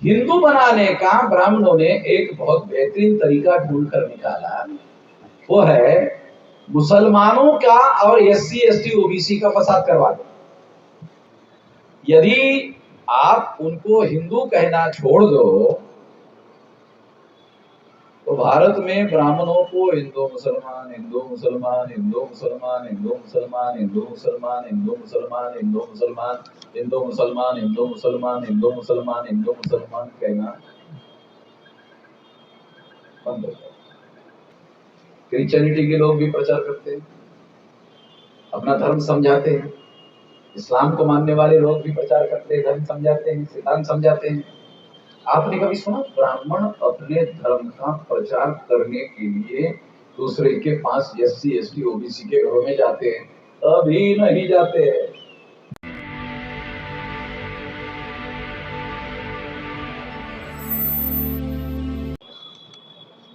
हिंदू बनाने का ब्राह्मणों ने एक बहुत बेहतरीन तरीका ढूंढ कर निकाला। वो है मुसलमानों का और एससी एसटी ओबीसी का फसाद करवा दो। यदि आप उनको हिंदू कहना छोड़ दो तो भारत में ब्राह्मणों को हिंदू मुसलमान हिंदू मुसलमान हिंदू मुसलमान हिंदू मुसलमान हिंदू मुसलमान हिंदू मुसलमान हिंदू मुसलमान हिंदू मुसलमान हिंदू मुसलमान हिंदू मुसलमान हिंदू मुसलमान कहना बंद हो जाए। क्रिश्चियनिटी के लोग भी प्रचार करते हैं, अपना धर्म समझाते हैं। इस्लाम को मानने वाले लोग भी प्रचार करते हैं, धर्म समझाते हैं, सिद्धांत समझाते हैं। आपने कभी सुना ब्राह्मण अपने धर्म का प्रचार करने के लिए दूसरे के पास एससी एसटी ओबीसी के घरों में जाते हैं? अभी नहीं जाते हैं।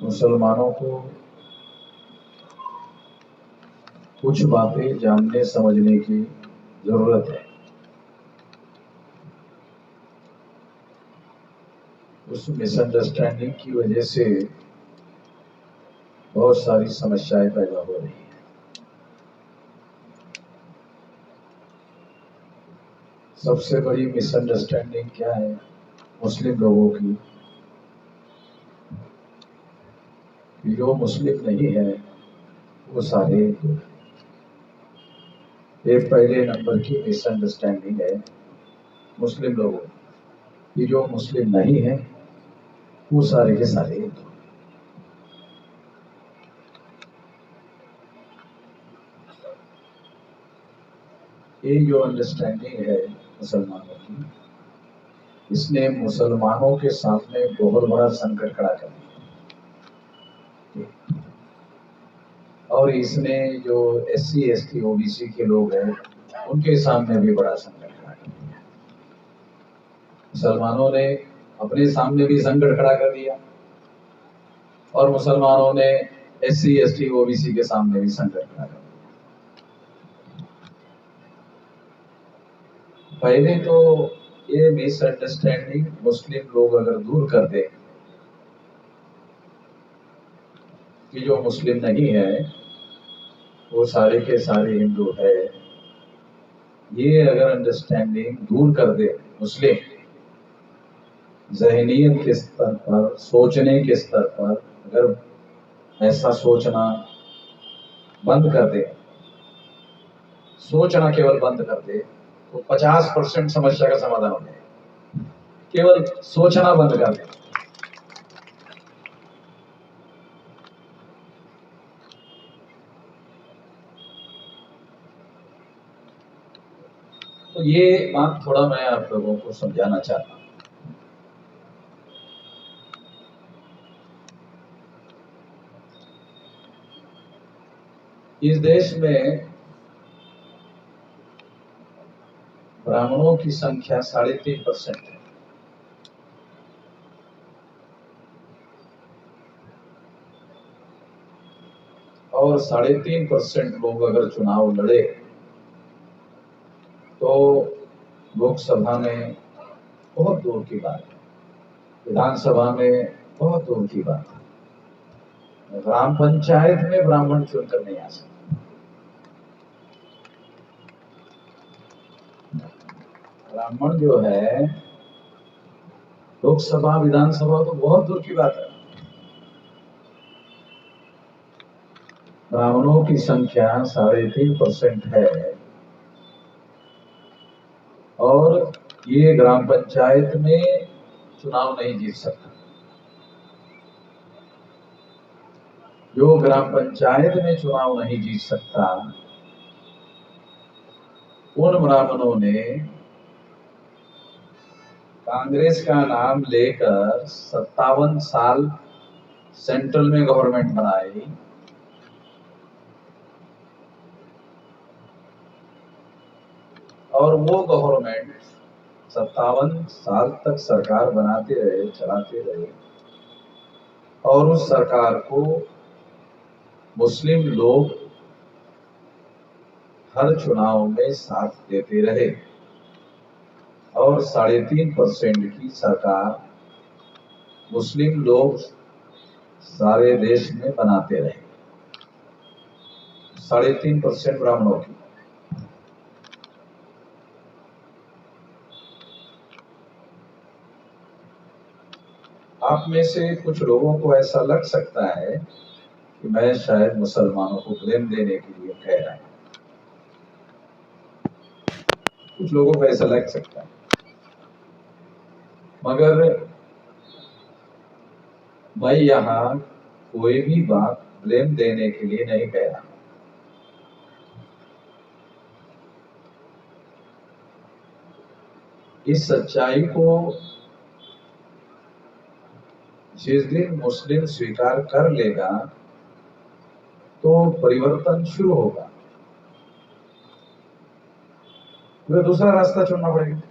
मुसलमानों को कुछ बातें जानने समझने की जरूरत है। उस मिसअंडरस्टैंडिंग की वजह से बहुत सारी समस्याएं पैदा हो रही हैं। सबसे बड़ी मिसअंडरस्टैंडिंग क्या है मुस्लिम लोगों की? जो मुस्लिम नहीं है वो सारे हिंदू। ये पहले नंबर की मिसअंडरस्टैंडिंग है मुस्लिम लोगों की। जो मुस्लिम नहीं है वो सारे के सारे हिंदू। ये जो अंडरस्टैंडिंग है मुसलमानों की, इसने मुसलमानों के सामने बहुत बड़ा संकट खड़ा कर दिया। और इसने जो एससी एसटी ओबीसी के लोग हैं उनके सामने भी बड़ा संकट खड़ा कर दिया। मुसलमानों ने अपने सामने भी संकट खड़ा कर दिया और मुसलमानों ने एससी एसटी ओबीसी के सामने भी संकट खड़ा कर दिया। पहले तो ये मिसअंडरस्टैंडिंग मुस्लिम लोग अगर दूर कर दे कि जो मुस्लिम नहीं है वो सारे के सारे हिंदू है, ये अगर अंडरस्टैंडिंग दूर कर दे मुस्लिम, ज़हनियत के स्तर पर, सोचने के स्तर पर अगर ऐसा सोचना बंद कर दे, सोचना केवल बंद कर दे, तो 50% समस्या का समाधान हो जाएगा। केवल सोचना बंद कर दे। तो ये बात थोड़ा मैं आप लोगों को समझाना चाहता हूं। इस देश में ब्राह्मणों की संख्या 3.5% है और 3.5% लोग अगर चुनाव लड़े तो लोकसभा में बहुत दूर की बात है, विधानसभा में बहुत दूर की बात है, ग्राम पंचायत में ब्राह्मण चुनकर नहीं आ सकते। ब्राह्मण जो है लोकसभा विधानसभा तो बहुत दूर की बात है। ब्राह्मणों की संख्या 3.5% है और ये ग्राम पंचायत में चुनाव नहीं जीत सकता। जो ग्राम पंचायत में चुनाव नहीं जीत सकता, उन ब्राह्मणों ने कांग्रेस का नाम लेकर 57 साल सेंट्रल में गवर्नमेंट बनाई और वो गवर्नमेंट 57 साल तक सरकार बनाते रहे, चलाते रहे और उस सरकार को मुस्लिम लोग हर चुनाव में साथ देते रहे और 3.5% की सरकार मुस्लिम लोग सारे देश में बनाते रहे, 3.5% ब्राह्मणों की। आप में से कुछ लोगों को ऐसा लग सकता है कि मैं शायद मुसलमानों को ब्लेम देने के लिए कह रहा हूं, कुछ लोगों को ऐसा लग सकता है, मगर मैं यहाँ कोई भी बात ब्लेम देने के लिए नहीं कह रहा। इस सच्चाई को जिस दिन मुस्लिम स्वीकार कर लेगा तो परिवर्तन शुरू होगा, तो दूसरा रास्ता चुनना पड़ेगा।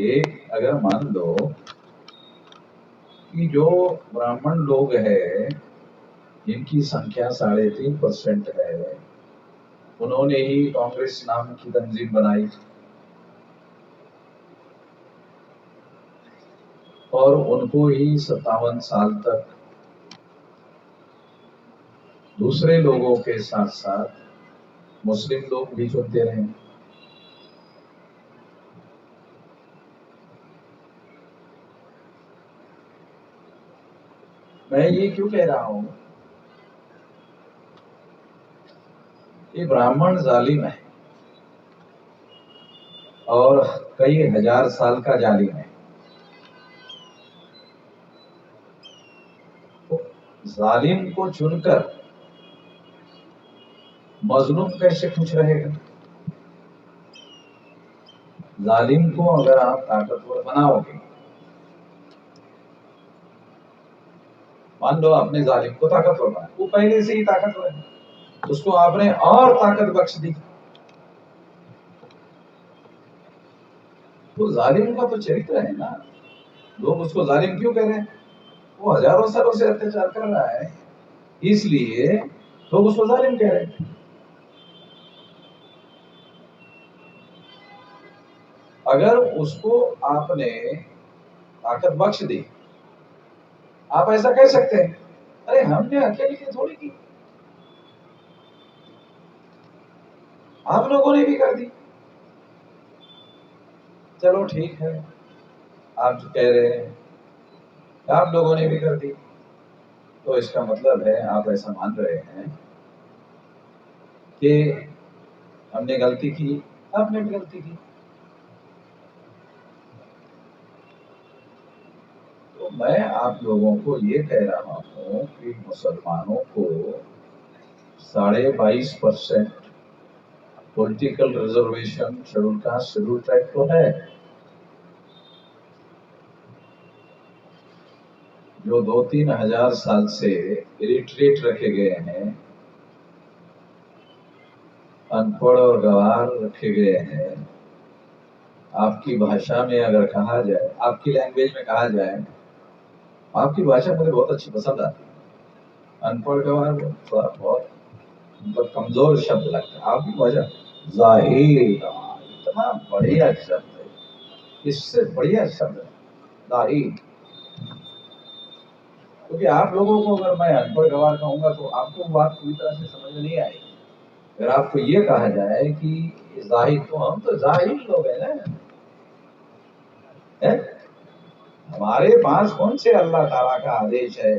एक अगर मान लो कि जो ब्राह्मण लोग हैं जिनकी संख्या 3.5% है, उन्होंने ही कांग्रेस नाम की तंजीम बनाई और उनको ही 57 साल तक दूसरे लोगों के साथ साथ मुस्लिम लोग भी चुनते रहे। मैं ये क्यों कह रहा हूं, ये ब्राह्मण जालिम है और कई हजार साल का जालिम है। तो जालिम को चुनकर मजलूम कैसे खुश रहेगा? जालिम को अगर आप ताकतवर बनाओगे, मान लो आपने जालिम को ताकतवर बनाया, वो पहले से ही ताकतवर है, उसको आपने और ताकत बख्श दी, तो जालिम का तो चरित्र है ना। लोग उसको जालिम क्यों कह रहे हैं? वो हजारों सालों से अत्याचार कर रहा है, इसलिए लोग उसको जालिम कह रहे हैं। अगर उसको आपने ताकत बख्श दी, आप ऐसा कह सकते हैं, अरे हमने अकेले की थोड़ी की, आप लोगों ने भी कर दी। चलो ठीक है, आप जो कह रहे हैं आप लोगों ने भी कर दी, तो इसका मतलब है आप ऐसा मान रहे हैं कि हमने गलती की, आपने भी गलती की। तो मैं आप लोगों को ये कह रहा हूं कि मुसलमानों को 22.5% political reservation schedule caste schedule tribe तो है, जो 2-3 हजार साल से इलिटरेट रखे गए हैं, अनपढ़ और गवार रखे गए हैं। आपकी भाषा में अगर कहा जाए, आपकी लैंग्वेज में कहा जाए, आपकी भाषा मुझे बहुत अच्छी पसंद आती है, अनपढ़ गवार थोड़ा बहुत मतलब कमजोर शब्द लगता है। आपकी भाषा जाहिल इतना बढ़िया शब्द है, इससे बढ़िया शब्द है जाहिल। क्योंकि आप लोगों को अगर मैं अनपढ़ गवार कहूंगा तो आपको बात पूरी तरह से समझ में नहीं आएगी। अगर आपको ये कहा जाए कि जाहिल, तो हम तो जाहिल लोग हैं ना, है? हमारे पास कौन से अल्लाह ताला का आदेश है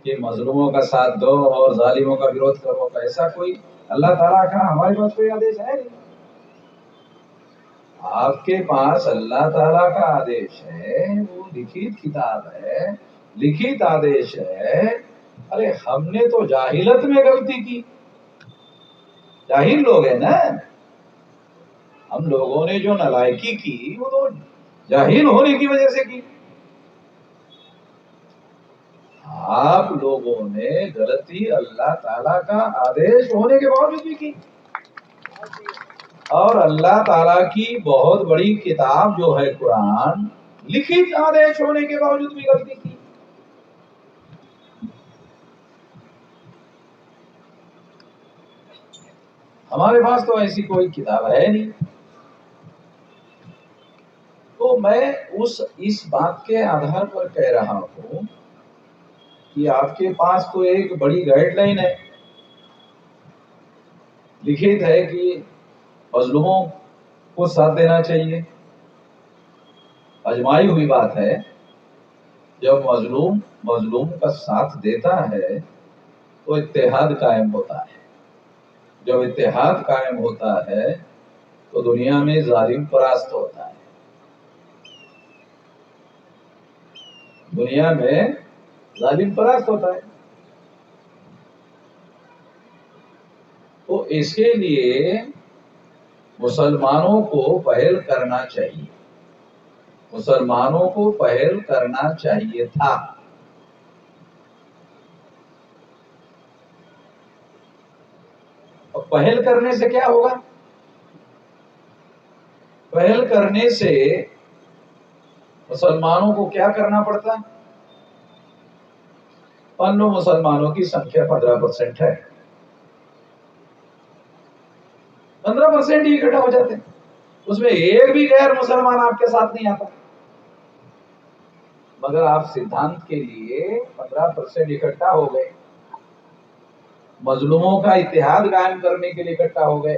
कि मजलूमों का साथ दो और जालिमों का विरोध करो? ऐसा कोई अल्लाह ताला का हमारे पास कोई आदेश है नहीं। आपके पास अल्लाह ताला का आदेश है, वो लिखित किताब है, लिखित आदेश है। अरे हमने तो जाहिलत में गलती की, जाहिल लोग हैं ना हम लोगों ने, जो नालायकी की वो तो जाहिल होने की वजह से की। आप लोगों ने गलती अल्लाह ताला का आदेश होने के बावजूद भी की, और अल्लाह ताला की बहुत बड़ी किताब जो है कुरान, लिखित आदेश होने के बावजूद भी गलती की। हमारे पास तो ऐसी कोई किताब है नहीं, तो मैं इस बात के आधार पर कह रहा हूं कि आपके पास तो एक बड़ी गाइडलाइन है, लिखित है कि मजलूमों को साथ देना चाहिए। आजमाई हुई बात है, जब मजलूम का साथ देता है तो इत्तेहाद कायम होता है। जब इत्तेहाद कायम होता है तो दुनिया में जालिम परास्त होता है। दुनिया में जालिम परास्त होता है। तो इसके लिए मुसलमानों को पहल करना चाहिए, मुसलमानों को पहल करना चाहिए था। और पहल करने से क्या होगा? पहल करने से मुसलमानों को क्या करना पड़ता? पन्नों मुसलमानों की संख्या 15% है, 15% ही इकट्ठा हो जाते हैं। उसमें एक भी गैर मुसलमान आपके साथ नहीं आता, मगर आप सिद्धांत के लिए 15% इकट्ठा हो गए, मजलूमों का इत्तेहाद कायम करने के लिए इकट्ठा हो गए।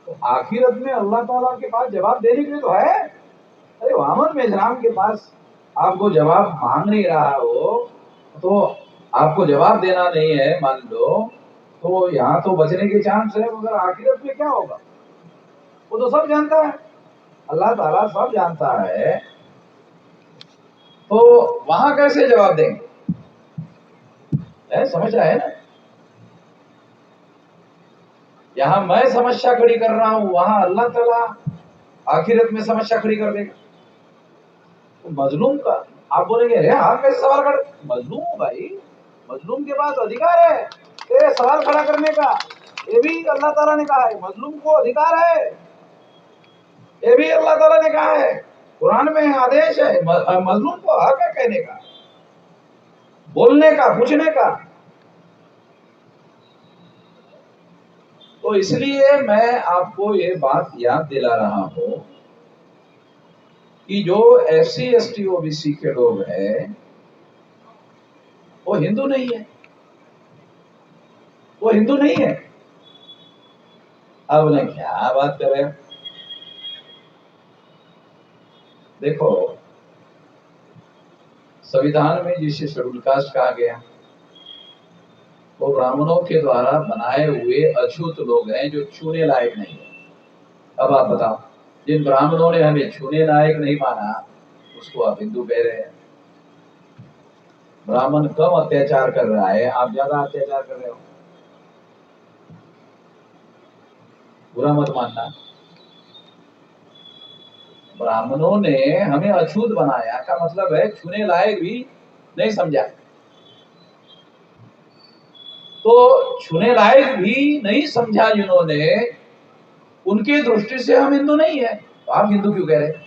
तो आखिरत में अल्लाह ताला के पास जवाब देने के लिए तो है। अरे वामन मेजराम के पास आपको जवाब मांग नहीं रहा हो तो आपको जवाब देना नहीं है मान लो, तो यहाँ तो बचने के चांस है, मगर आखिरत में क्या होगा वो तो सब जानता है, अल्लाह ताला सब जानता है। तो वहां कैसे जवाब देंगे? समझ आए ना? यहाँ मैं समस्या खड़ी कर रहा हूं, वहां अल्लाह ताला आखिरत में समस्या खड़ी कर देगा। तो मजलूम का आप बोलेंगे अरे आप कैसे सवाल कर? मजलूम भाई, मजलूम के पास अधिकार है तेरे सवाल खड़ा करने का। ये भी अल्लाह ताला ने कहा है, मजलूम को अधिकार है। ये भी अल्लाह ताला ने कहा है, कुरान में आदेश है मजलूम को हक है कहने का, बोलने का, पूछने का। तो इसलिए मैं आपको ये बात याद दिला रहा हूं कि जो SC ST OBC के लोग हैं वो हिंदू नहीं है, वो हिंदू नहीं है। अब बोले क्या बात कर रहे हो? देखो, संविधान में जिसे शेड्यूल कास्ट कहा गया वो ब्राह्मणों के द्वारा बनाए हुए अछूत लोग हैं जो छूने लायक नहीं है। अब आप बताओ, जिन ब्राह्मणों ने हमें छूने लायक नहीं माना उसको आप हिंदू कह रहे हैं। ब्राह्मण कम अत्याचार कर रहा है, आप ज्यादा अत्याचार कर रहे हो। बुरा मत मानना, ब्राह्मणों ने हमें अछूत बनाया का मतलब है छूने लायक भी नहीं समझा। तो छूने लायक भी नहीं समझा जिन्होंने, उनकी दृष्टि से हम हिंदू नहीं है। तो आप हिंदू क्यों कह रहे हैं?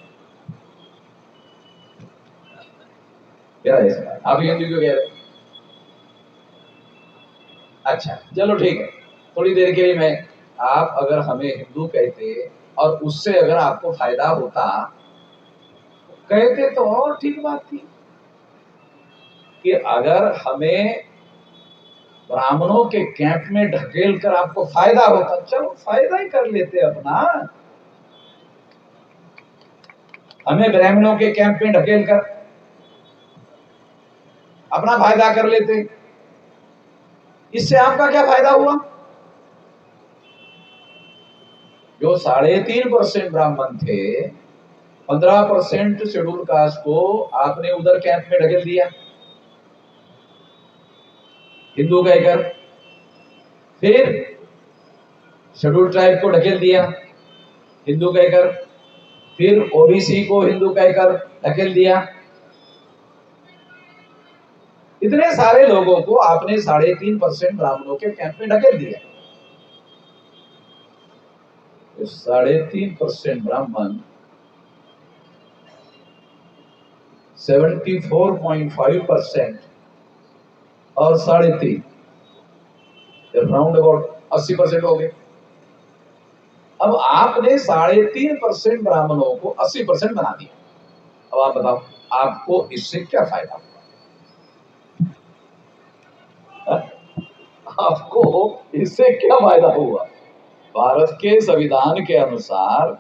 क्या है आप हिंदू क्यों कह रहे हैं? अच्छा चलो ठीक है, थोड़ी देर के लिए मैं, आप अगर हमें हिंदू कहते और उससे अगर आपको फायदा होता कहते तो और ठीक बात थी कि अगर हमें ब्राह्मणों के कैंप में ढकेल कर आपको फायदा होता, चलो फायदा ही कर लेते अपना, हमें ब्राह्मणों के कैंप में ढकेल कर अपना फायदा कर लेते। इससे आपका क्या फायदा हुआ? जो 3.5% ब्राह्मण थे, 15% शेड्यूल कास्ट को आपने उधर कैंप में ढकेल दिया हिंदू कहकर, फिर शेड्यूल ट्राइब को ढकेल दिया हिंदू कहकर, फिर OBC को हिंदू कहकर ढकेल दिया। इतने सारे लोगों को आपने 3.5% ब्राह्मणों के कैंप में ढकेल दिया। 3.5% ब्राह्मण 74.5% और 3.5 राउंड अबाउट 80% हो गए। अब आपने 3.5% ब्राह्मणों को 80% बना दिया। अब आप बताओ आपको इससे क्या फायदा हुआ? आपको इससे क्या फायदा हुआ? भारत के संविधान के अनुसार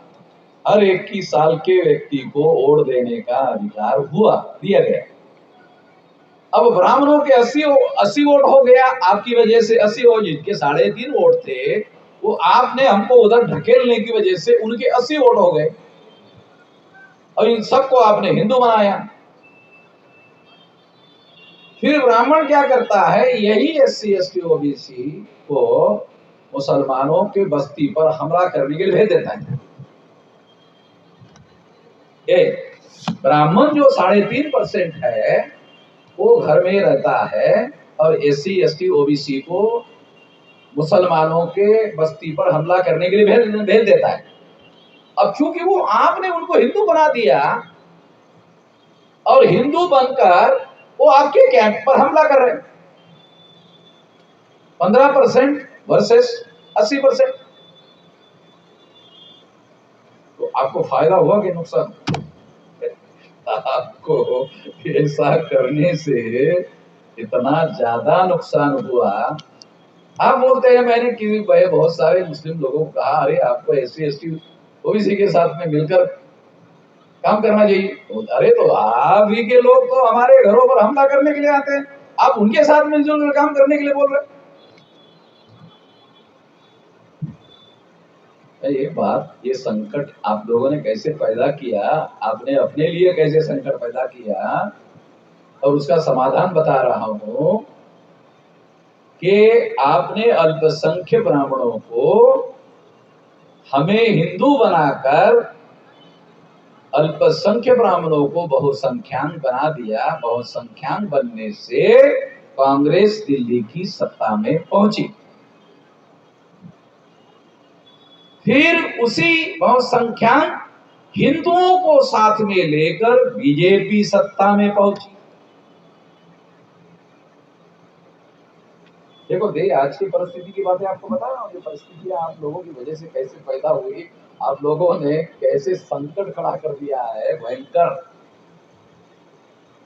हर 21 साल के व्यक्ति को वोट देने का अधिकार दिया गया। अब ब्राह्मणों के 80 वोट हो गया आपकी वजह से। 80 वोट, जिनके 3.5 वोट थे वो आपने हमको उधर ढकेलने की वजह से उनके 80 वोट हो गए और इन सबको आपने हिंदू बनाया। फिर ब्राह्मण क्या करता है, यही SC ST OBC को मुसलमानों के बस्ती पर हमला करने के लिए भेज देता है। ब्राह्मण जो 3.5% है वो घर में रहता है और SC ST OBC को मुसलमानों के बस्ती पर हमला करने के लिए भेज देता है। अब चूंकि वो आपने उनको हिंदू बना दिया और हिंदू बनकर वो आपके कैंप पर हमला कर रहे हैं। 15% वर्सेस 80%, तो आपको फायदा हुआ कि नुकसान? आपको ऐसा करने से इतना ज्यादा नुकसान हुआ। आप बोलते हैं मैंने बहुत सारे मुस्लिम लोगों को कहा, अरे आपको SC ST OBC के साथ में मिलकर काम करना चाहिए। तो अरे तो आप ही के लोग तो हमारे घरों पर हमला करने के लिए आते हैं, आप उनके साथ मिलजुल कर काम करने के लिए बोल रहे। एक बात, ये संकट आप लोगों ने कैसे पैदा किया, आपने अपने लिए कैसे संकट पैदा किया और उसका समाधान बता रहा हूं कि आपने अल्पसंख्य ब्राह्मणों को हमें हिंदू बनाकर अल्पसंख्य ब्राह्मणों को बहुसंख्याक बना दिया। बहुसंख्याक बनने से कांग्रेस दिल्ली की सत्ता में पहुंची। फिर उसी बहुसंख्याक हिंदुओं को साथ में लेकर बीजेपी सत्ता में पहुंची। देखो आज की परिस्थिति की बातें आपको बता रहा हूँ। ये परिस्थितियां आप लोगों की वजह से कैसे पैदा हुई, आप लोगों ने कैसे संकट खड़ा कर दिया है भयंकर,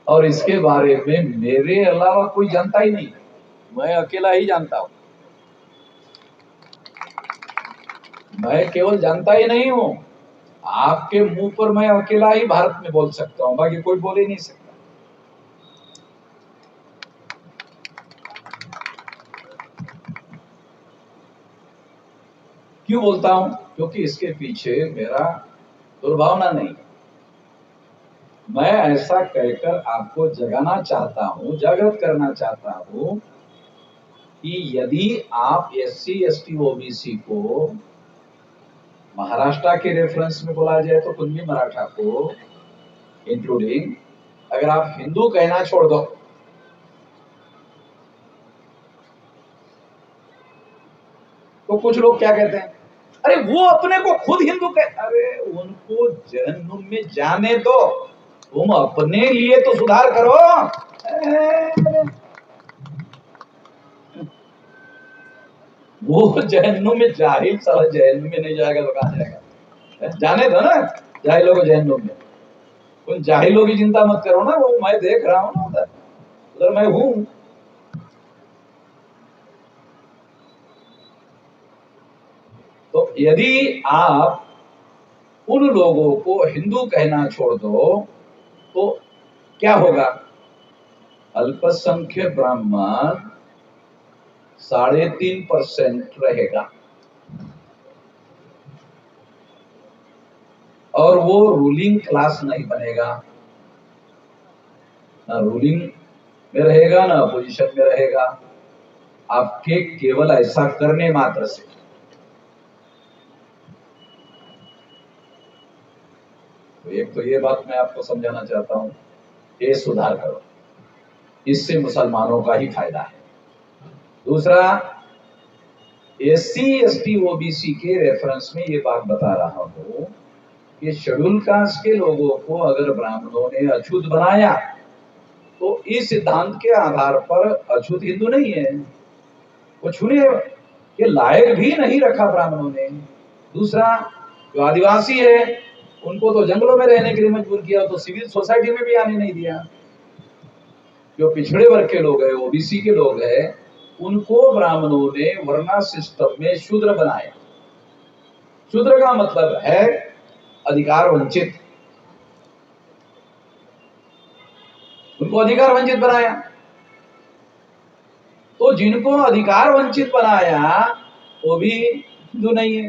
और इसके बारे में मेरे अलावा कोई जानता ही नहीं, मैं अकेला ही जानता हूं। मैं केवल जानता ही नहीं हूं, आपके मुंह पर मैं अकेला ही भारत में बोल सकता हूं, बाकी कोई बोल ही नहीं सकता। क्यों बोलता हूं? क्योंकि इसके पीछे मेरा दुर्भावना नहीं। मैं ऐसा कहकर आपको जगाना चाहता हूं, जागृत करना चाहता हूं कि यदि आप SC ST OBC को महाराष्ट्र के रेफरेंस में बोला जाए तो कुंजी मराठा को इंक्लूडिंग अगर आप हिंदू कहना छोड़ दो तो कुछ लोग क्या कहते हैं, अरे वो अपने को खुद हिंदू कह, अरे उनको जहन्नुम में जाने दो, तुम अपने लिए तो सुधार करो। वो जहन्नुम में, जाहिल साला जहन्नुम में नहीं जाएगा तो कहां जाएगा? जाने दो ना जाहिलों को जहन्नुम में। उन जाहिलों की चिंता मत करो ना, वो मैं देख रहा हूं ना उधर, उधर मैं हूं। तो यदि आप उन लोगों को हिंदू कहना छोड़ दो तो क्या होगा? अल्पसंख्यक ब्राह्मण 3.5% रहेगा और वो रूलिंग क्लास नहीं बनेगा, ना रूलिंग में रहेगा ना अपोजिशन में रहेगा, आपके केवल ऐसा करने मात्र से। तो एक तो ये बात मैं आपको समझाना चाहता हूं, ये सुधार करो, इससे मुसलमानों का ही फायदा है। दूसरा, SC ST OBC के रेफरेंस में ये बात बता रहा हूं कि शेड्यूल कास्ट के लोगों को अगर ब्राह्मणों ने अछूत बनाया तो इस सिद्धांत के आधार पर अछूत हिंदू नहीं है, वो छूने के लायक भी नहीं रखा ब्राह्मणों ने। दूसरा, जो आदिवासी है उनको तो जंगलों में रहने के लिए मजबूर किया, तो सिविल सोसाइटी में भी आने नहीं दिया। जो पिछड़े वर्ग के लोग हैं, ओबीसी के लोग हैं, उनको ब्राह्मणों ने वर्णा सिस्टम में शूद्र बनाया। शूद्र का मतलब है अधिकार वंचित, उनको अधिकार वंचित बनाया। तो जिनको अधिकार वंचित बनाया वो भी हिंदू नहीं है,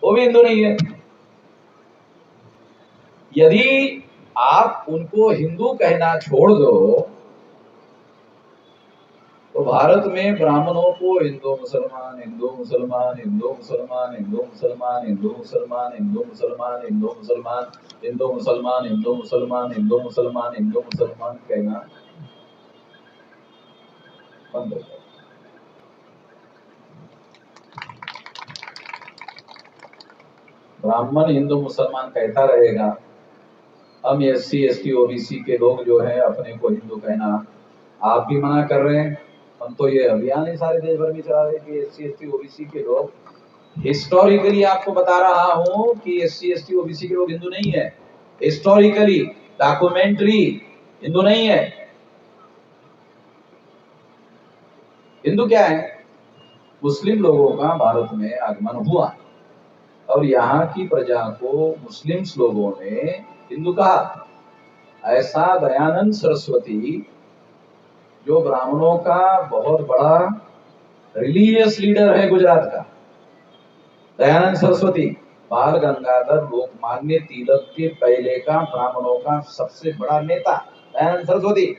वो भी हिंदू नहीं है। यदि आप उनको हिंदू कहना छोड़ दो तो भारत में ब्राह्मणों को हिंदू मुसलमान, हिंदू मुसलमान, हिंदू मुसलमान, हिंदू मुसलमान, हिंदू मुसलमान, हिंदू मुसलमान, हिंदू मुसलमान, हिंदू मुसलमान, हिंदू मुसलमान, हिंदू मुसलमान, हिंदू मुसलमान कहना बंद हो जाए। ब्राह्मण हिंदू मुसलमान कहता रहेगा, हम एससी एसटी ओबीसी के लोग जो है अपने को हिंदू कहना आप भी मना कर रहे हैं। हम तो ये अभियान ही सारे देश भर में चला रहे कि एससी एसटी ओबीसी के लोग, हिस्टोरिकली आपको बता रहा हूं कि एससी एसटी ओबीसी के लोग हिंदू नहीं है। हिस्टोरिकली डॉक्यूमेंट्री हिंदू नहीं है। हिंदू क्या है? मुस्लिम लोगों का भारत में आगमन हुआ और यहाँ की प्रजा को मुस्लिम्स लोगों ने हिंदू कहा। ऐसा दयानंद सरस्वती, जो ब्राह्मणों का बहुत बड़ा रिलीजियस लीडर है गुजरात का, दयानंद सरस्वती, बाल गंगाधर लोकमान्य तिलक के पहले का ब्राह्मणों का सबसे बड़ा नेता दयानंद सरस्वती,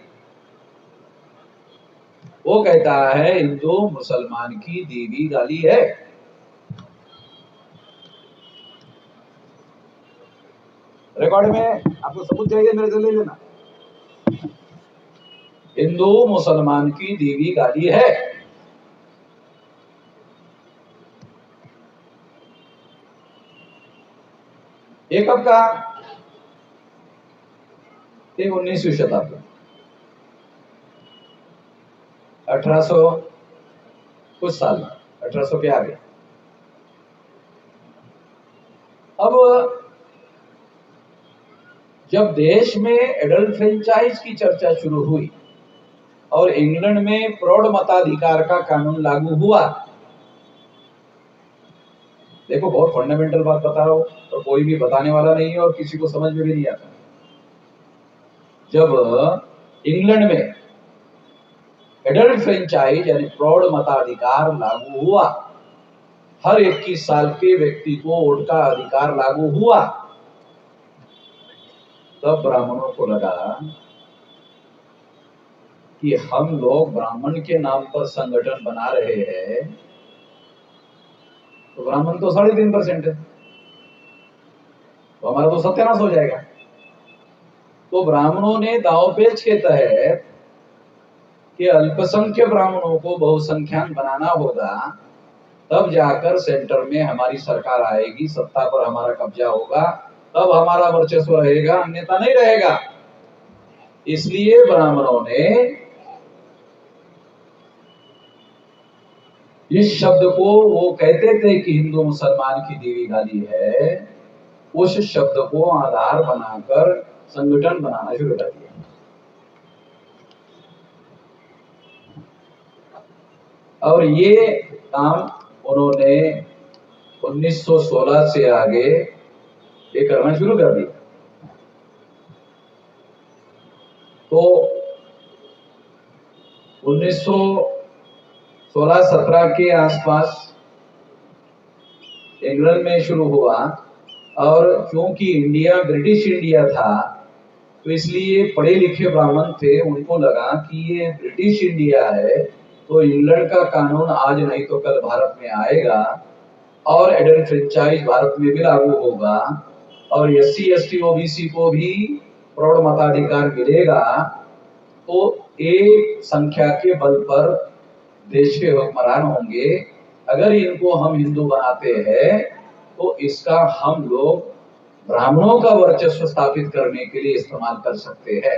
वो कहता है हिंदू मुसलमान की दीवी गाली है। रिकॉर्ड में आपको सबूत चाहिए मेरे से ले लेना। हिंदू मुसलमान की दीवी गाली है। ये कब का? 19वीं शताब्दी, 1800 कुछ साल, 1800 के आगे। अब जब देश में एडल्ट फ्रेंचाइज की चर्चा शुरू हुई और इंग्लैंड में प्रौढ़ मताधिकार का कानून लागू हुआ, देखो बहुत फंडामेंटल बात बता रहा हूं, तो कोई भी बताने वाला नहीं है और किसी को समझ में भी नहीं आता। जब इंग्लैंड में एडल्ट फ्रेंचाइज यानी प्रौढ़ मताधिकार लागू हुआ, हर 21 साल के व्यक्ति को वोट का अधिकार लागू हुआ, तब ब्राह्मणों को लगा कि हम लोग ब्राह्मण के नाम पर संगठन बना रहे हैं, तो ब्राह्मण तो 3.5% है, तो हमारा तो सत्यानाश हो जाएगा। तो ब्राह्मणों ने दांवपेच के तहत कि अल्पसंख्यक ब्राह्मणों को बहुसंख्याक बनाना होगा, तब जाकर सेंटर में हमारी सरकार आएगी, सत्ता पर हमारा कब्जा होगा, तब हमारा वर्चस्व रहेगा, अन्यथा नहीं रहेगा। इसलिए ब्राह्मणों ने इस शब्द को, वो कहते थे कि हिंदू मुसलमान की दीवी गाली है, उस शब्द को आधार बनाकर संगठन बनाना शुरू कर दिया। और ये काम उन्होंने 1916 से आगे ये करना शुरू कर दिया। तो 1916-17 के आसपास इंग्लैंड में शुरू हुआ, और क्योंकि इंडिया ब्रिटिश इंडिया था, तो इसलिए पढ़े लिखे ब्राह्मण थे, उनको लगा कि ये ब्रिटिश इंडिया है, तो इंग्लैंड का कानून आज नहीं तो कल भारत में आएगा और एडल्ट फ्रेंचाइज भारत में भी लागू होगा और एससी एसटी ओबीसी को भी प्रौढ़ मताधिकार मिलेगा, तो एक संख्या के बल पर देश के हुक्मरान होंगे। अगर इनको हम हिंदू बनाते हैं तो इसका हम लोग ब्राह्मणों का वर्चस्व स्थापित करने के लिए इस्तेमाल कर सकते हैं।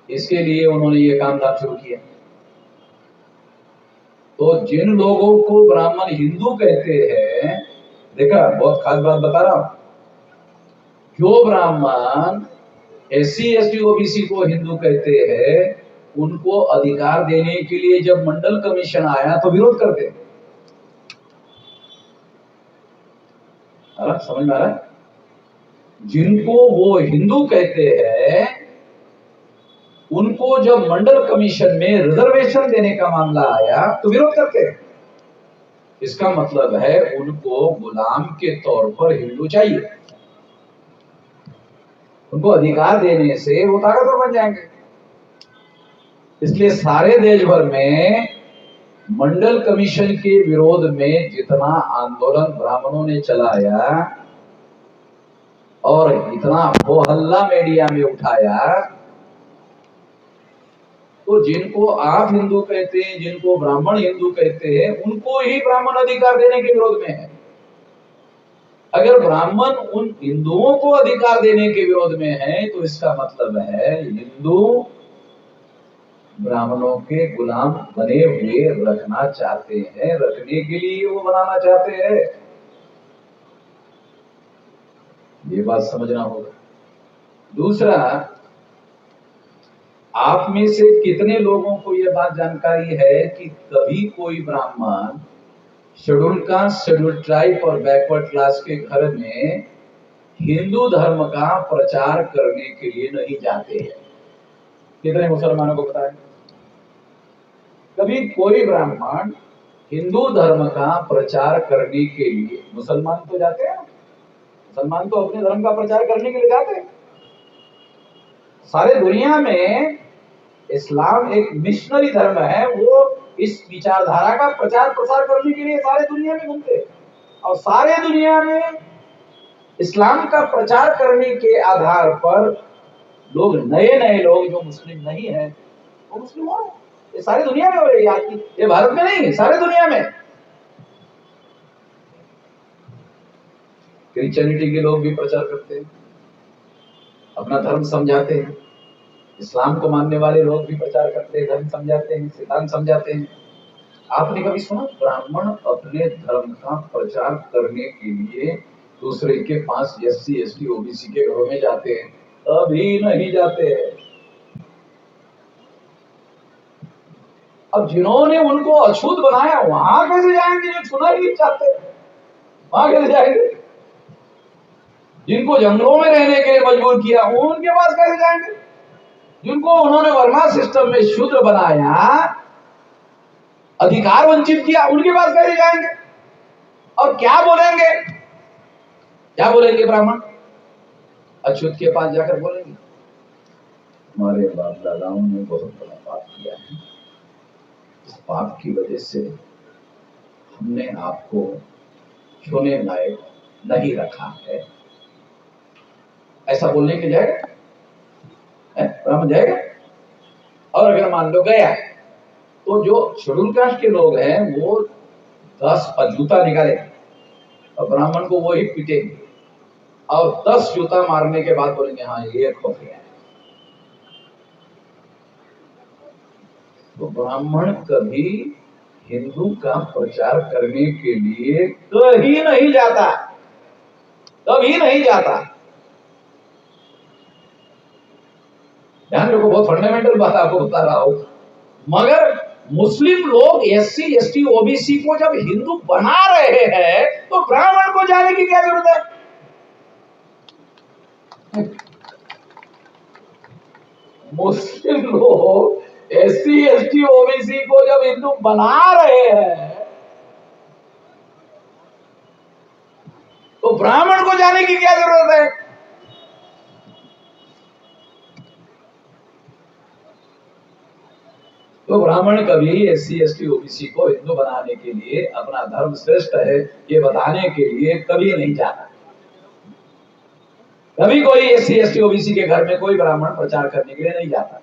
इसके लिए उन्होंने ये काम धाम शुरू किया। तो जिन लोगों को ब्राह्मण हिंदू कहते हैं, देखा बहुत खास बात बता रहा हूं, जो ब्राह्मण एससी एसटी ओबीसी को हिंदू कहते हैं, उनको अधिकार देने के लिए जब मंडल कमीशन आया तो विरोध करते हैं। समझ में आ रहा है? जिनको वो हिंदू कहते हैं, उनको जब मंडल कमीशन में रिजर्वेशन देने का मामला आया तो विरोध करते हैं। इसका मतलब है उनको गुलाम के तौर पर हिंदू चाहिए। उनको अधिकार देने से वो ताकतवर बन जाएंगे। इसलिए सारे देश भर में मंडल कमीशन के विरोध में जितना आंदोलन ब्राह्मणों ने चलाया और इतना हो हल्ला मीडिया में उठाया, तो जिनको आप हिंदू कहते हैं, जिनको ब्राह्मण हिंदू कहते हैं, उनको ही ब्राह्मण अधिकार देने के विरोध में है। अगर ब्राह्मण उन हिंदुओं को अधिकार देने के विरोध में है तो इसका मतलब है हिंदू ब्राह्मणों के गुलाम बने हुए रखना चाहते हैं, रखने के लिए वो बनाना चाहते हैं। ये बात समझना होगा। दूसरा, आप में से कितने लोगों को यह बात जानकारी है कि कभी कोई ब्राह्मण शेड्यूल कास्ट, शेड्यूल ट्राइब और बैकवर्ड क्लास के घर में हिंदू धर्म का प्रचार करने के लिए नहीं जाते हैं? कितने मुसलमानों को पता है? कभी कोई ब्राह्मण हिंदू धर्म का प्रचार करने के लिए, मुसलमान तो जाते हैं, मुसलमान तो अपने धर्म का प्रचार करने के लिए जाते हैं। सारे दुनिया में इस्लाम एक मिशनरी धर्म है, वो इस विचारधारा का प्रचार प्रसार करने के लिए सारे दुनिया में घूमते हैं। और सारे दुनिया में इस्लाम का प्रचार करने के आधार पर लोग, नए नए लोग जो मुस्लिम नहीं है वो मुस्लिम हो रहे हैं। ये सारी दुनिया में हो रही है, ये भारत में नहीं, सारे दुनिया में। क्रिश्चियनिटी के लोग भी प्रचार करते हैं, अपना धर्म समझाते हैं। इस्लाम को मानने वाले लोग भी प्रचार करते हैं, धर्म समझाते हैं, सिद्धांत समझाते हैं। आपने कभी सुना ब्राह्मण अपने धर्म का प्रचार करने के लिए दूसरे के पास एससी एसटी ओबीसी के घरों में जाते हैं? अभी नहीं जाते हैं। अब जिन्होंने उनको अछूत बनाया वहां कैसे जाएंगे? जो छूना ही नहीं चाहते वहां कैसे जाएंगे? जिनको जंगलों में रहने के लिए मजबूर किया उनके पास कैसे जाएंगे? जिनको उन्होंने वर्मा सिस्टम में शूद्र बनाया, अधिकार वंचित किया, उनके पास कैसे जाएंगे? और क्या बोलेंगे? क्या बोलेंगे ब्राह्मण? अछूत के पास जाकर बोलेंगे हमारे बाप दादाओं ने बहुत बड़ा पाप किया है, इस पाप की वजह से हमने आपको छूने लायक नहीं रखा है। ऐसा बोलने के जाएगा? ब्राह्मण जाएगा? और अगर मान लो गया तो जो शेड्यूल कास्ट के लोग हैं वो 10 जूता निकाले और ब्राह्मण को वो ही पीटेंगे और 10 जूता मारने के बाद बोलेंगे हाँ ये खो गया है। तो ब्राह्मण कभी हिंदू का प्रचार करने के लिए कहीं नहीं जाता, कभी नहीं जाता। ध्यान रखो, बहुत फंडामेंटल बात आपको बता रहा हूं। मगर मुस्लिम लोग एससी एसटी ओबीसी को जब हिंदू बना रहे हैं तो ब्राह्मण को जाने की क्या जरूरत है? मुस्लिम लोग एससी एसटी ओबीसी को जब हिंदू बना रहे हैं तो ब्राह्मण को जाने की क्या जरूरत है? तो ब्राह्मण कभी एससी एसटी ओबीसी को हिंदू बनाने के लिए, अपना धर्म श्रेष्ठ है ये बताने के लिए कभी नहीं जाता। कभी कोई एससी एसटी ओबीसी के घर में कोई ब्राह्मण प्रचार करने के लिए नहीं जाता,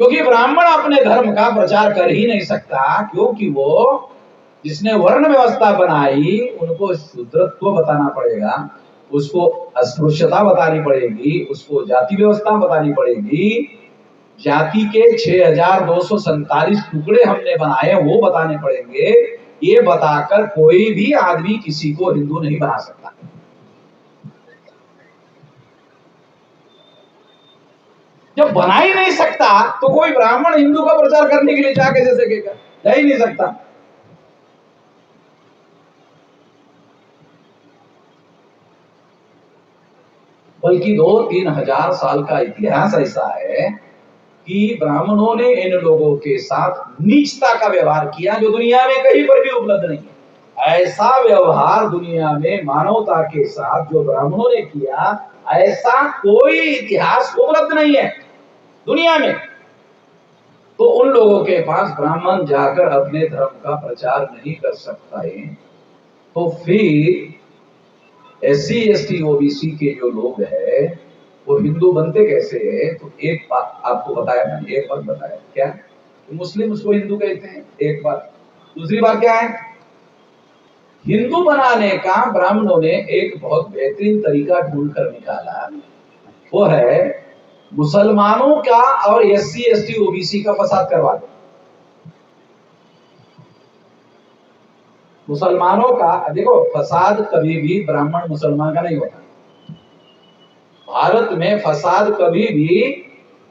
क्योंकि ब्राह्मण अपने धर्म का प्रचार कर ही नहीं सकता। क्योंकि वो जिसने वर्ण व्यवस्था बनाई उनको शूद्रत्व बताना पड़ेगा, उसको अस्पृश्यता बतानी पड़ेगी, उसको जाति व्यवस्था बतानी पड़ेगी। जाति के 6247 टुकड़े हमने बनाए, वो बताने पड़ेंगे। ये बताकर कोई भी आदमी किसी को हिंदू नहीं बना सकता। जब बना ही नहीं सकता तो कोई ब्राह्मण हिंदू का प्रचार करने के लिए जा कैसे सकेगा? जा ही नहीं सकता। बल्कि 2-3 हजार साल का इतिहास ऐसा है कि ब्राह्मणों ने इन लोगों के साथ नीचता का व्यवहार किया जो दुनिया में कहीं पर भी उपलब्ध नहीं है। ऐसा व्यवहार दुनिया में मानवता के साथ जो ब्राह्मणों ने किया, ऐसा कोई इतिहास उपलब्ध नहीं है दुनिया में। तो उन लोगों के पास ब्राह्मण जाकर अपने धर्म का प्रचार नहीं कर सकता है, तो फिर SC ST OBC के जो लोग हैं वो हिंदू बनते कैसे हैं? तो एक बात आपको बताया मैंने, एक बात बताया क्या कि मुस्लिम उसको हिंदू कहते हैं, एक बात। दूसरी बात क्या है? हिंदू बनाने का ब्राह्मणों ने एक बहुत बेहतरीन तरीका ढूंढ कर निकाला, वो है मुसलमानों का और SC ST OBC का फसाद करवा दो। मुसलमानों का, देखो फसाद कभी भी ब्राह्मण मुसलमान का नहीं होता। भारत में फसाद कभी भी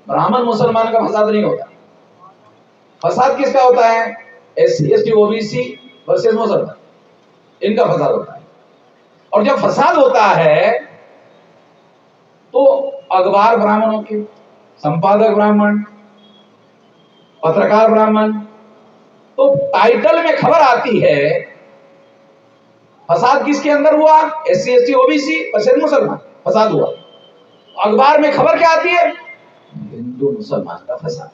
ब्राह्मण मुसलमान का फसाद नहीं होता। फसाद किसका होता है? SC ST OBC वर्सेस मुसलमान, इनका फसाद होता है। और जब फसाद होता है तो अखबार ब्राह्मणों के, संपादक ब्राह्मण, पत्रकार ब्राह्मण, तो टाइटल में खबर आती है फसाद किसके अंदर हुआ? SC ST OBC वर्सेस मुसलमान फसाद हुआ। अखबार में खबर क्या आती है? हिंदू मुसलमान का फसाद।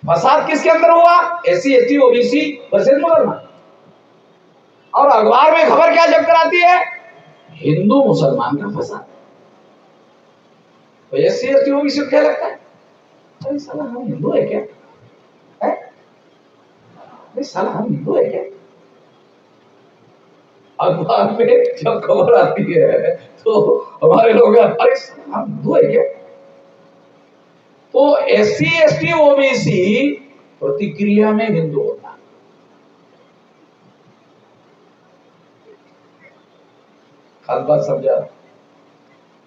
फसाद किसके अंदर हुआ? SC ST OBC वर्सेस मुसलमान। और अखबार में खबर क्या जब कर आती है? हिंदू मुसलमान का फसाद। तो SC ST OBC को क्या लगता है? अरे साला हम हिंदू है क्या? अरे साला हम हिंदू है क्या? अखबार में जब खबर आती है तो हमारे लोग अरे साला हम हिंदू है क्या? तो SC ST OBC प्रतिक्रिया में हिंदू होता है। खास बात समझा?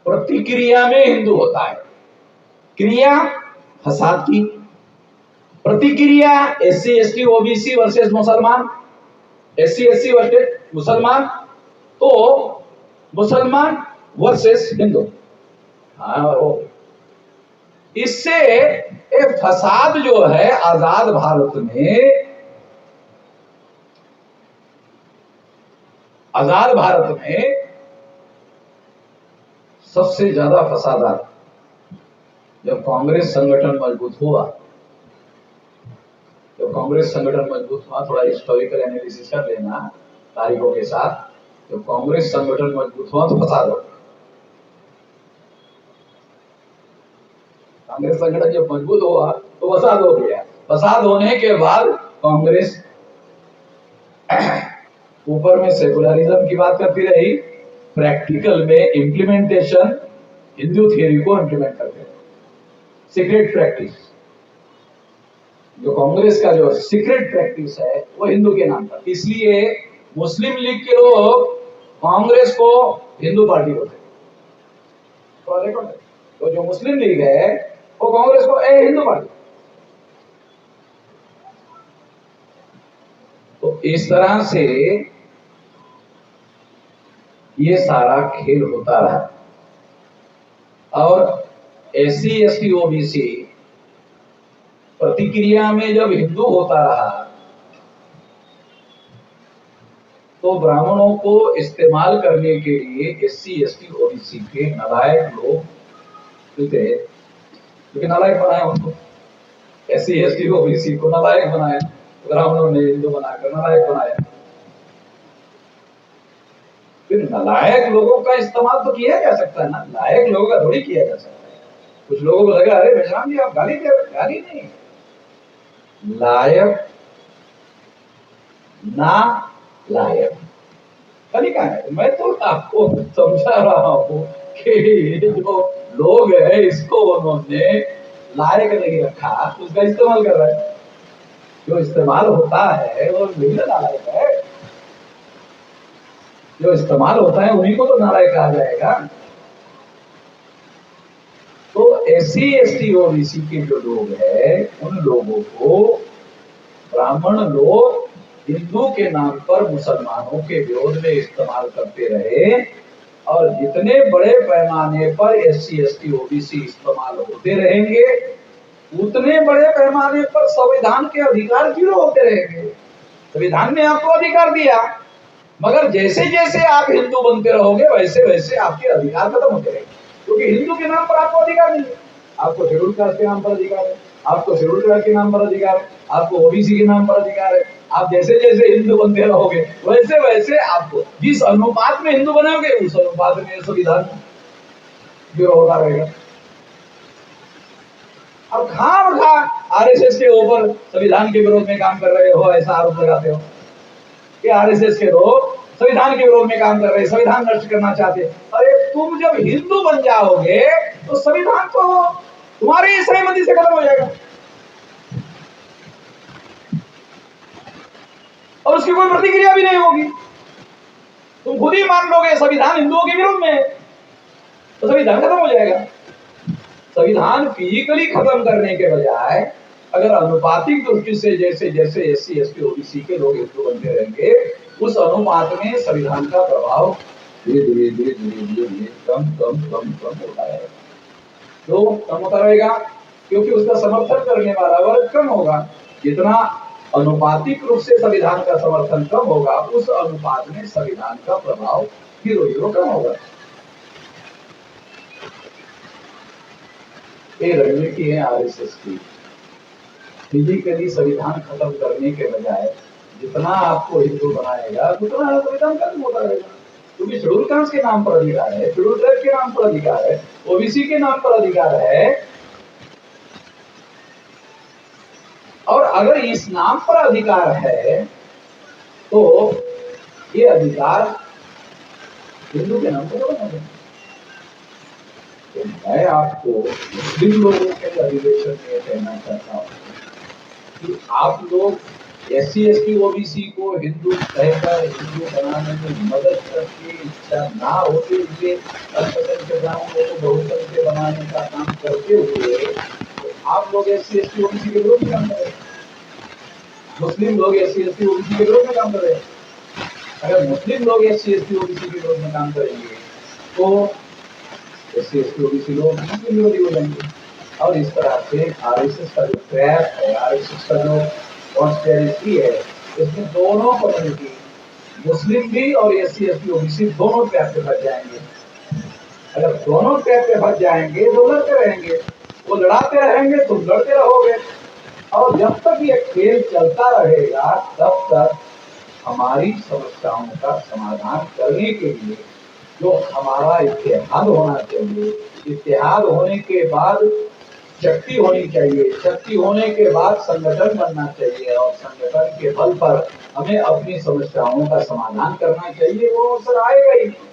प्रतिक्रिया में हिंदू होता है। क्रिया फसाद की, प्रतिक्रिया SC ST OBC वर्सेस मुसलमान, SC SC वर्सेस मुसलमान, तो मुसलमान वर्सेस हिंदू। हाँ, इससे फसाद जो है आजाद भारत में, आजाद भारत में सबसे ज्यादा फसाद जब कांग्रेस संगठन मजबूत हुआ, जब कांग्रेस संगठन मजबूत हुआ, थोड़ा हिस्टोरिकल एनालिसिस कर लेना तारीखों के साथ, जब कांग्रेस संगठन मजबूत हुआ तो फसाद हो। कांग्रेस संगठन जब मजबूत हुआ तो फसाद हो गया। फसाद होने के बाद कांग्रेस ऊपर में सेकुलरिज्म की बात करती रही, प्रैक्टिकल में इम्प्लीमेंटेशन हिंदू थियरी को इम्प्लीमेंट करते रहे। सीक्रेट प्रैक्टिस, जो कांग्रेस का जो सीक्रेट प्रैक्टिस है वो हिंदू के नाम पर। इसलिए मुस्लिम लीग के लोग कांग्रेस को हिंदू पार्टी बोलते हैं। तो जो मुस्लिम लीग है वो कांग्रेस को हिंदू पार्टी। तो इस तरह से ये सारा खेल होता रहा। और SC ST OBC प्रतिक्रिया में जब हिंदू होता रहा तो ब्राह्मणों को इस्तेमाल करने के लिए SC ST OBC के नालायक लोग थे, लेकिन नालायक बनाया उनको, SC ST OBC को नालायक बनाया, ब्राह्मणों ने हिंदू बनाकर नालायक बनाया। फिर नालायक लोगों का इस्तेमाल तो किया जा सकता है ना, लायक लोगों का थोड़ी किया जा सकता है। कुछ लोगों को लगा अरे बेशराम जी आप गाली दे रहे, गाली नहीं, लायक ना लायक तरीका है। मैं तो आपको समझा रहा हूं कि जो लोग हैं इसको उन्होंने लायक नहीं रखा उसका इस्तेमाल कर रहा है। जो इस्तेमाल होता है वो नहीं ना नालायक है, जो इस्तेमाल होता है उन्हीं को तो नालायक कहा जाएगा। तो एससी एसटी ओबीसी के जो लोग हैं उन लोगों को ब्राह्मण लोग हिंदू के नाम पर मुसलमानों के विरोध में इस्तेमाल करते रहे, और जितने बड़े पैमाने पर एससी एसटी ओबीसी इस्तेमाल होते रहेंगे उतने बड़े पैमाने पर संविधान के अधिकार जीरो होते रहेंगे। संविधान ने आपको अधिकार दिया, मगर जैसे जैसे आप हिंदू बनते रहोगे वैसे वैसे आपके अधिकार खत्म होते रहेंगे, क्योंकि हिंदू के नाम पर आपको अधिकार नहीं है। आपको शेड्यूल कास्ट के नाम पर अधिकार है, आपको शेड्यूल ट्राइब के नाम पर अधिकार है, आपको ओबीसी के नाम पर अधिकार है। आप जैसे जैसे हिंदू बनते रहोगे वैसे वैसे आपको जिस अनुपात में हिंदू बनोगे उस अनुपात में संविधान जीरो होता रहेगा। अब खामखा आरएसएस के ऊपर संविधान के विरोध में काम कर रहे हो, ऐसा आरोप लगाते हो कि आरएसएस के लोग संविधान के विरोध में काम कर रहे हैं, संविधान नष्ट करना चाहते हैं। अरे तुम जब हिंदू बन जाओगे तो संविधान तो तुम्हारी सहमति से खत्म हो जाएगा और उसकी कोई प्रतिक्रिया भी नहीं होगी। तुम खुद ही मान लोगे संविधान हिंदुओं के विरोध में है तो संविधान खत्म हो जाएगा। संविधान फिजिकली खत्म करने के बजाय अगर अनुपातिक दृष्टि से जैसे जैसे एससी एसटी ओबीसी के लोग हिंदू बनते रहेंगे उस अनुपात में संविधान का प्रभाव धीरे धीरे धीरे धीरे धीरे धीरे कम कम कम कम होता रहेगा। तो कम होता रहेगा क्योंकि उसका समर्थन करने वाला वर्ग कम होगा। जितना अनुपातिक रूप से संविधान का समर्थन कम होगा उस अनुपात में संविधान का प्रभाव धीरे धीरे कम होगा। ये रणनीति है आरएसएस की। फिजिकली संविधान खत्म करने के बजाय जितना आपको हिंदू बनाएगा उतना संविधान खत्म होता रहेगा, क्योंकि शेड्यूल कास्ट के नाम पर अधिकार है, शेड्यूल ट्राइब के नाम पर अधिकार है, ओबीसी के नाम पर अधिकार है। और अगर इस नाम पर अधिकार है तो ये अधिकार हिंदू के नाम पर खत्म हो जाएगा। तो मैं आपको मुस्लिम लोगों के अधिवेशन में कहना चाहता हूँ कि आप लोग एससी एसटी ओबीसी को हिंदू कहकर हिंदू बनाने में मदद करके इच्छा ना होते हुए अल्पसंख्यक ब्राह्मणों को बहुसंख्यक बनाने का काम करते हुए तो आप लोग एससी एसटी ओबीसी के विरोध में काम कर रहे हैं। मुस्लिम लोग एससी एसटी ओबीसी के विरोध में काम कर रहे हैं। अगर मुस्लिम लोग एससी एसटी ओबीसी के विरोध में काम करेंगे तो एससी एसटी ओबीसी लोग मुस्लिम विरोधी हो जाएंगे। और इस तरह से आरएसएस का जो ट्रैप है, आरएसएस का जो कॉन्स्पिरेसी है, इसमें दोनों कम्युनिटी मुस्लिम भी और एससी एसटी ओबीसी दोनों ट्रैप पे फंस जाएंगे। अगर दोनों ट्रैप पे फंस जाएंगे तो लड़ते रहेंगे, वो लड़ाते रहेंगे तुम लड़ते रहोगे, और जब तक ये खेल चलता रहेगा तब तक हमारी समस्याओं का समाधान करने के लिए जो हमारा इत्तेहाद होना चाहिए, इत्तेहाद होने के बाद शक्ति होनी चाहिए, शक्ति होने के बाद संगठन बनना चाहिए, और संगठन के बल पर हमें अपनी समस्याओं का समाधान करना चाहिए। वो अवसर आएगा ही नहीं।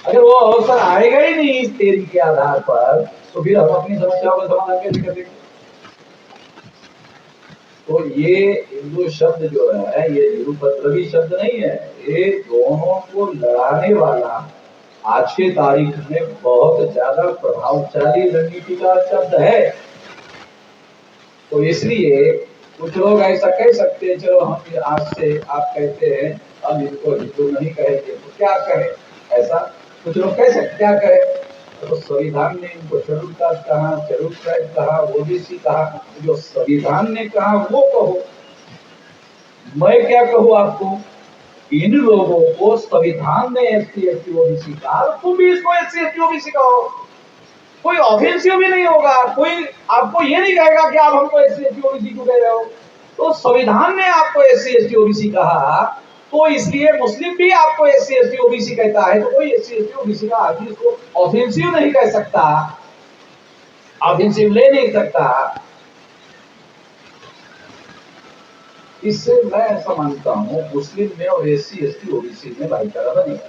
अगर वो अवसर आएगा ही नहीं इस थ्योरी के आधार पर तो फिर हम अपनी समस्याओं का समाधान कैसे करेंगे? तो ये हिंदू शब्द जो है ये निरुपद्रवी शब्द नहीं है, ये दोनों को लड़ाने वाला आज के तारीख में बहुत ज्यादा प्रभावशाली रणनीति का शब्द है। तो इसलिए कुछ लोग ऐसा कह सकते हैं चलो हम आज से आप कहते हैं हम इनको हिंदू नहीं कहेंगे तो क्या कहें, ऐसा कुछ लोग कह सकते क्या कहें। तो संविधान ने इनको शेड्यूल कास्ट कहा, शेड्यूल ट्राइब कहा, ओबीसी कहा, जो संविधान ने कहा वो कहो। मैं क्या कहूँ आपको, इन लोगों को संविधान ने एससी एसटी ओबीसी कहा, तुम भी इसको एससी एसटी ओबीसी कहो, कोई ऑफेंसिव भी नहीं होगा, कोई आपको ये नहीं कहेगा कि आप हमको एससी एसटी ओबीसी क्यों कह रहे हो। तो संविधान ने आपको एससी एसटी ओबीसी कहा तो इसलिए मुस्लिम भी आपको एससी एसटी ओबीसी कहता है, तो कोई एससी एसटी ओबीसी का आदमी इसको ऑफेंसिव नहीं कह सकता, ऑफेंसिव ले नहीं सकता। इससे मैं ऐसा मानता हूँ मुस्लिम में और एससी एसटी ओबीसी में भाईचारा बनेगा,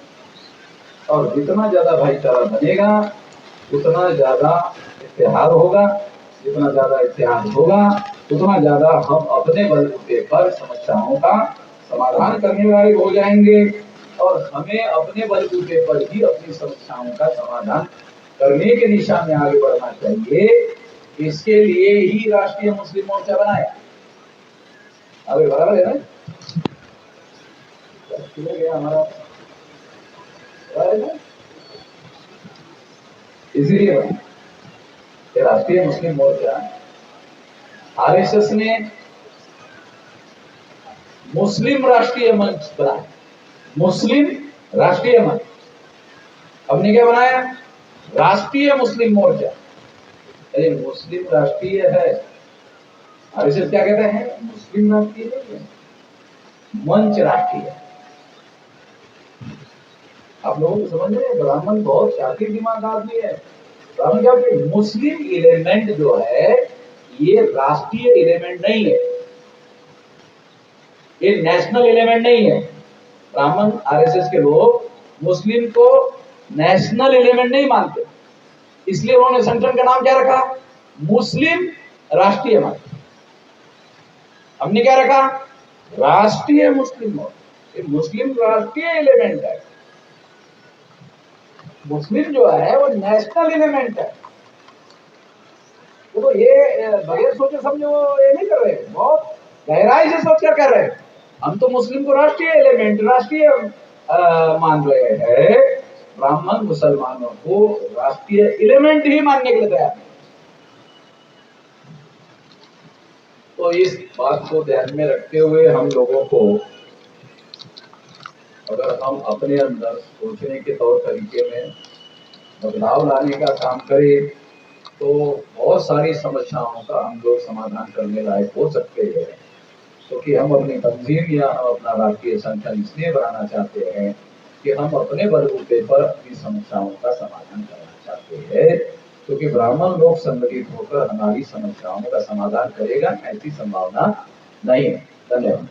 और जितना ज्यादा भाईचारा बनेगा उतना ज्यादा इत्तेहाद होगा, जितना ज्यादा इत्तेहाद होगा उतना ज्यादा हम अपने बलबूते पर समस्याओं का समाधान करने वाले हो जाएंगे और हमें अपने बलबूते पर ही अपनी समस्याओं का समाधान करने की दिशा में आगे बढ़ना चाहिए। इसके लिए ही राष्ट्रीय मुस्लिम मोर्चा बनाया। अभी बराबर है ना? हमारा इसीलिए राष्ट्रीय मुस्लिम मोर्चा आरएसएस ने मुस्लिम राष्ट्रीय मंच बनाया। मुस्लिम राष्ट्रीय मंच हमने क्या बनाया? राष्ट्रीय मुस्लिम मोर्चा। अरे मुस्लिम राष्ट्रीय है, आरएसएस क्या कहते हैं? मुस्लिम राष्ट्रीय नहीं है, मंच राष्ट्रीय। आप लोगों को समझ रहे हैं? ब्राह्मण बहुत शातिर दिमाग आदमी है। ब्राह्मण क्या कहते हैं? मुस्लिम एलिमेंट जो है ये राष्ट्रीय एलिमेंट नहीं है, ये नेशनल एलिमेंट नहीं है। ब्राह्मण आरएसएस के लोग मुस्लिम को नेशनल एलिमेंट नहीं मानते, इसलिए उन्होंने संगठन का नाम क्या रखा? मुस्लिम राष्ट्रीय मंच। हमने क्या रखा? राष्ट्रीय मुस्लिम मोर्चा। ये मुस्लिम राष्ट्रीय एलिमेंट है, मुस्लिम जो है वो नेशनल एलिमेंट है। तो ये बगैर सोचे समझे वो ये नहीं कर रहे, बहुत गहराई से सोचकर कर रहे हैं। हम तो मुस्लिम को राष्ट्रीय एलिमेंट, राष्ट्रीय मान रहे हैं। ब्राह्मण मुसलमानों को राष्ट्रीय एलिमेंट ही मानने के लिए तैयार। तो इस बात को ध्यान में रखते हुए हम लोगों को अगर हम अपने अंदर सोचने के तौर तरीके में बदलाव लाने का काम करें तो बहुत सारी समस्याओं का हम लोग समाधान करने लायक हो सकते हैं। क्योंकि हम अपनी तंजीम या हम अपना राष्ट्रीय संगठन इसलिए बनाना चाहते हैं कि हम अपने बलबूते पर अपनी समस्याओं का समाधान करना चाहते हैं। क्योंकि ब्राह्मण लोग संगठित होकर हमारी समस्याओं का समाधान करेगा ऐसी संभावना नहीं है। धन्यवाद।